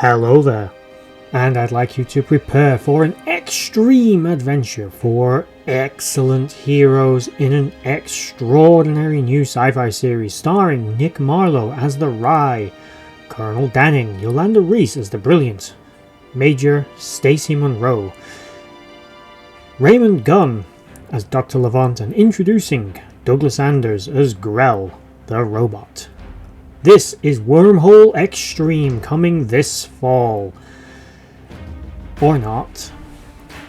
Hello there, and I'd like you to prepare for an extreme adventure for excellent heroes in an extraordinary new sci-fi series starring Nick Marlowe as the Rye, Colonel Danning, Yolanda Reese as the Brilliant, Major Stacy Monroe, Raymond Gunn as Dr. Levant, and introducing Douglas Anders as Grell, the Robot. This is Wormhole Xtreme, coming this fall. Or not.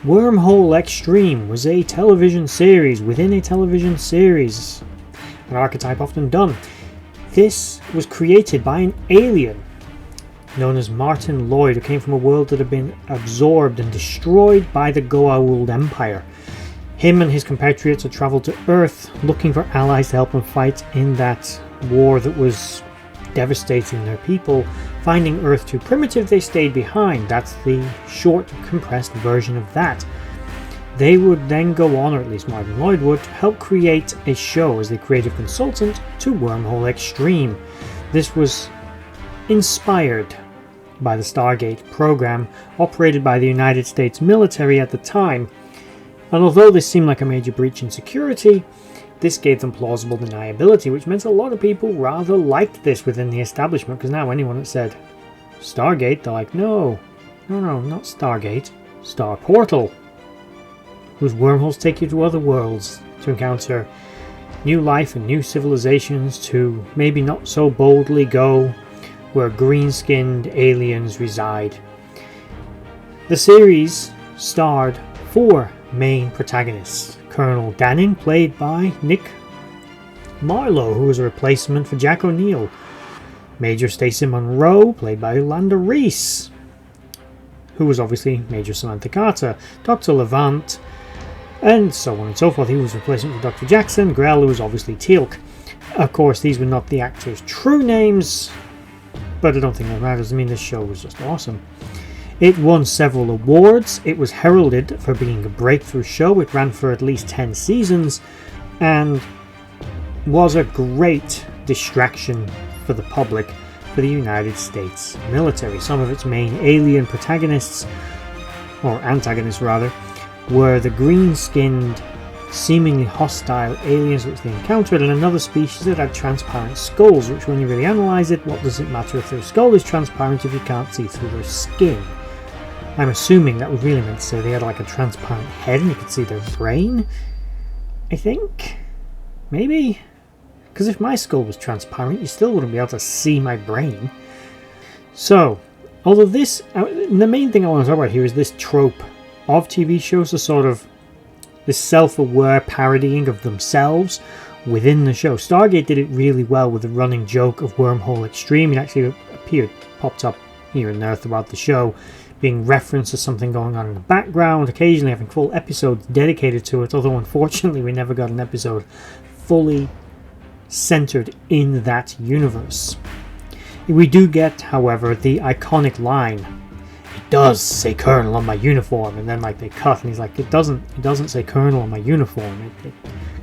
Wormhole Xtreme was a television series within a television series, an archetype often done. This was created by an alien known as Martin Lloyd, who came from a world that had been absorbed and destroyed by the Goa'uld Empire. Him and his compatriots had travelled to Earth looking for allies to help them fight in that war that was devastating their people. Finding Earth too primitive, they stayed behind. That's the short, compressed version of that. They would then go on, or at least Martin Lloyd would, help create a show as the creative consultant to Wormhole Xtreme. This was inspired by the Stargate program operated by the United States military at the time, and although this seemed like a major breach in security, this gave them plausible deniability, which meant a lot of people rather liked this within the establishment, because now anyone that said Stargate, they're like, no, not Stargate, Star Portal, whose wormholes take you to other worlds to encounter new life and new civilizations, to maybe not so boldly go where green-skinned aliens reside. The series starred 4 main protagonists. Colonel Danning, played by Nick Marlowe, who was a replacement for Jack O'Neill. Major Stacy Monroe, played by Yolanda Reese, who was obviously Major Samantha Carter. Dr. Levant, and so on and so forth. He was a replacement for Dr. Jackson. Grell, who was obviously Teal'c. Of course, these were not the actors' true names, but I don't think that matters. I mean, this show was just awesome. It won several awards. It was heralded for being a breakthrough show. It ran for at least 10 seasons and was a great distraction for the public, for the United States military. Some of its main alien protagonists, or antagonists rather, were the green-skinned, seemingly hostile aliens which they encountered, and another species that had transparent skulls, which when you really analyse it, what does it matter if their skull is transparent if you can't see through their skin? I'm assuming that was really meant to say they had like a transparent head and you could see their brain. I think? Maybe? Because if my skull was transparent, you still wouldn't be able to see my brain. So, although this, the main thing I want to talk about here is this trope of TV shows, the sort of this self-aware parodying of themselves within the show. Stargate did it really well with the running joke of Wormhole Xtreme. It actually popped up here and there throughout the show, being referenced to something going on in the background, occasionally having full episodes dedicated to it, although unfortunately we never got an episode fully centered in that universe. We do get, however, the iconic line, "It does say Colonel on my uniform," and then like they cut and he's like, it doesn't say Colonel on my uniform.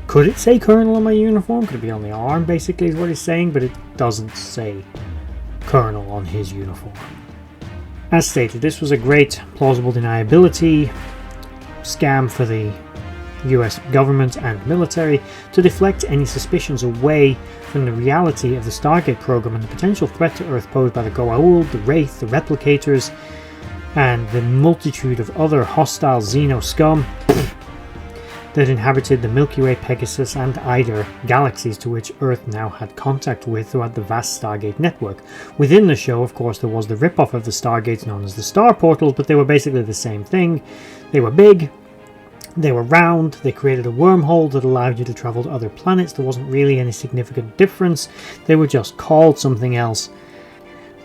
Could it say Colonel on my uniform? Could it be on the arm, basically, is what he's saying, but it doesn't say Colonel on his uniform. As stated, this was a great plausible deniability scam for the US government and military to deflect any suspicions away from the reality of the Stargate program and the potential threat to Earth posed by the Goa'uld, the Wraith, the Replicators, and the multitude of other hostile Xeno scum that inhabited the Milky Way, Pegasus, and Ida galaxies, to which Earth now had contact with throughout the vast Stargate network. Within the show, of course, there was the rip-off of the Stargates known as the Star Portals, but they were basically the same thing. They were big, they were round, they created a wormhole that allowed you to travel to other planets. There wasn't really any significant difference. They were just called something else.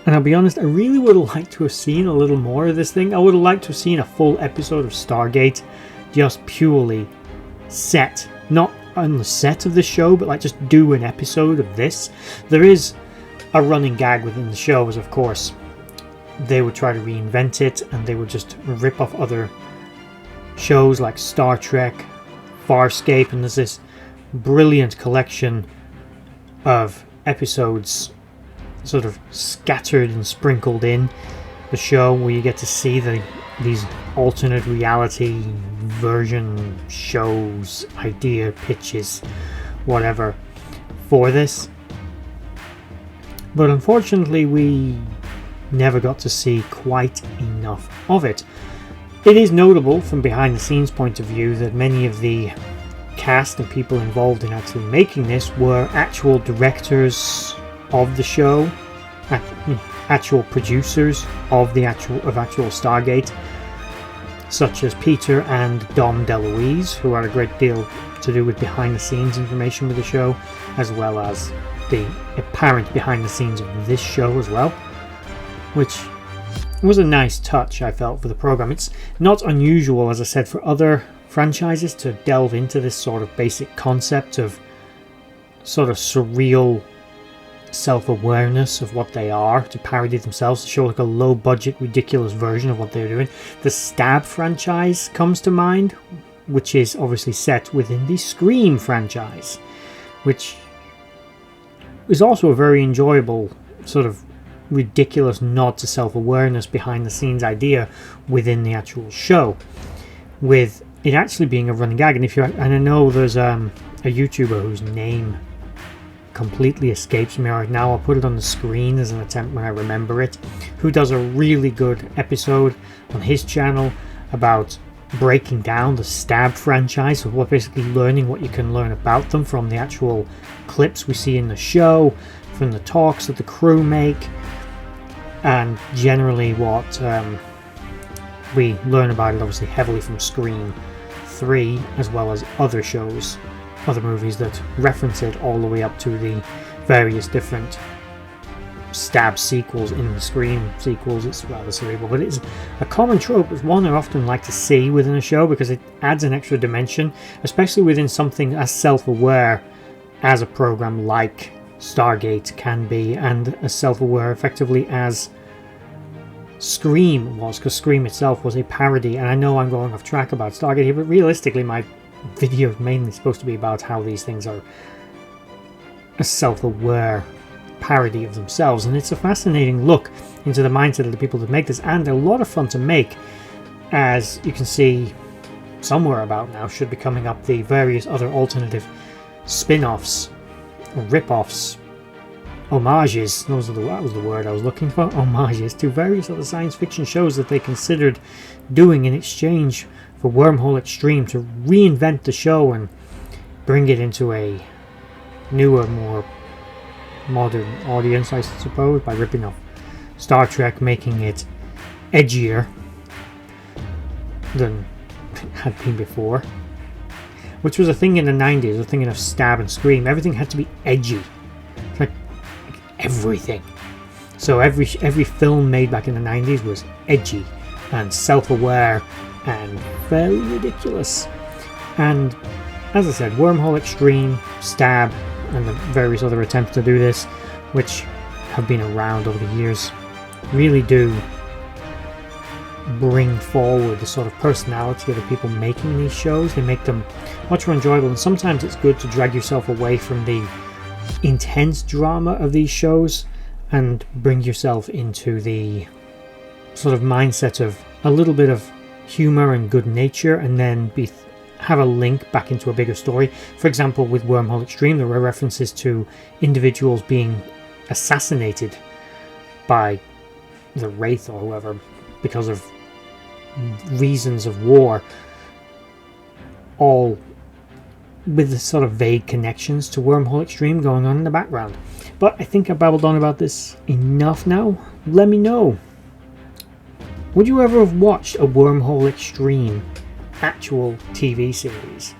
And I'll be honest, I really would have liked to have seen a little more of this thing. I would have liked to have seen a full episode of Stargate, just purely set, not on the set of the show, but like just do an episode of this. There is a running gag within the show, as of course they would try to reinvent it and they would just rip off other shows like Star Trek, Farscape, and there's this brilliant collection of episodes sort of scattered and sprinkled in the show where you get to see these alternate reality version shows, idea pitches, whatever for this. But unfortunately we never got to see quite enough of it. It is notable from behind the scenes point of view that many of the cast and people involved in actually making this were actual directors of the show, actual producers of actual Stargate, such as Peter and Dom DeLuise, who had a great deal to do with behind the scenes information with the show, as well as the apparent behind the scenes of this show as well, which was a nice touch, I felt, for the program. It's not unusual, as I said, for other franchises to delve into this sort of basic concept of sort of surreal self-awareness of what they are, to parody themselves, to show like a low-budget, ridiculous version of what they're doing. The Stab franchise comes to mind, which is obviously set within the Scream franchise, which is also a very enjoyable sort of ridiculous nod to self-awareness behind the scenes idea within the actual show, with it actually being a running gag. And I know there's a YouTuber whose name completely escapes me right now. I'll put it on the screen as an attempt when I remember it, who does a really good episode on his channel about breaking down the Stab franchise, so we're basically learning what you can learn about them from the actual clips we see in the show, from the talks that the crew make, and generally what we learn about it obviously heavily from Scream 3, as well as other shows, other movies that reference it, all the way up to the various different Stab sequels in the Scream sequels. It's rather cerebral, but it's a common trope. It's one I often like to see within a show because it adds an extra dimension, especially within something as self-aware as a program like Stargate can be, and as self-aware effectively as Scream was, because Scream itself was a parody. And I know I'm going off track about Stargate here, but realistically my video is mainly supposed to be about how these things are a self-aware parody of themselves, and it's a fascinating look into the mindset of the people that make this, and a lot of fun to make, as you can see somewhere about now should be coming up the various other alternative spin-offs, rip-offs, homages, that was the word I was looking for, homages to various other science fiction shows that they considered doing in exchange for Wormhole Xtreme to reinvent the show and bring it into a newer, more modern audience, I suppose, by ripping off Star Trek, making it edgier than it had been before, which was a thing in the 90s, a thing of Stab and Scream. Everything had to be edgy, like everything. So every film made back in the 90s was edgy and self-aware and very ridiculous. And as I said, Wormhole Xtreme, Stab, and the various other attempts to do this, which have been around over the years, really do bring forward the sort of personality of the people making these shows. They make them much more enjoyable, and sometimes it's good to drag yourself away from the intense drama of these shows and bring yourself into the sort of mindset of a little bit of humor and good nature, and then have a link back into a bigger story. For example, with Wormhole Xtreme, there were references to individuals being assassinated by the Wraith or whoever because of reasons of war, all with the sort of vague connections to Wormhole Xtreme going on in the background. But I think I babbled on about this enough now. Let me know, would you ever have watched a Wormhole Xtreme actual TV series,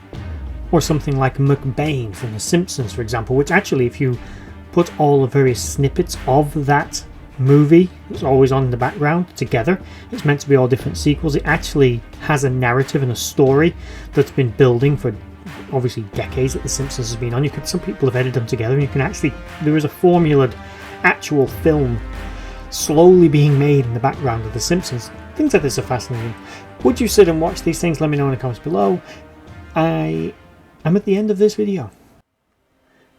or something like McBain from The Simpsons, for example, which actually, if you put all the various snippets of that movie that's always on in the background together, it's meant to be all different sequels. It actually has a narrative and a story that's been building for obviously decades that The Simpsons has been on. Some people have edited them together, and you can actually, there is a formulated actual film slowly being made in the background of The Simpsons. Things like this are fascinating. Would you sit and watch these things? Let me know in the comments below. I am at the end of this video.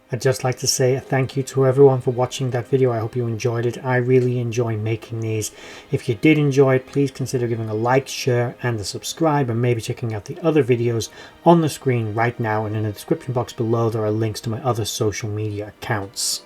I'd just like to say a thank you to everyone for watching that video. I hope you enjoyed it. I really enjoy making these. If you did enjoy it, please consider giving a like, share, and a subscribe, and maybe checking out the other videos on the screen right now. And in the description box below, there are links to my other social media accounts.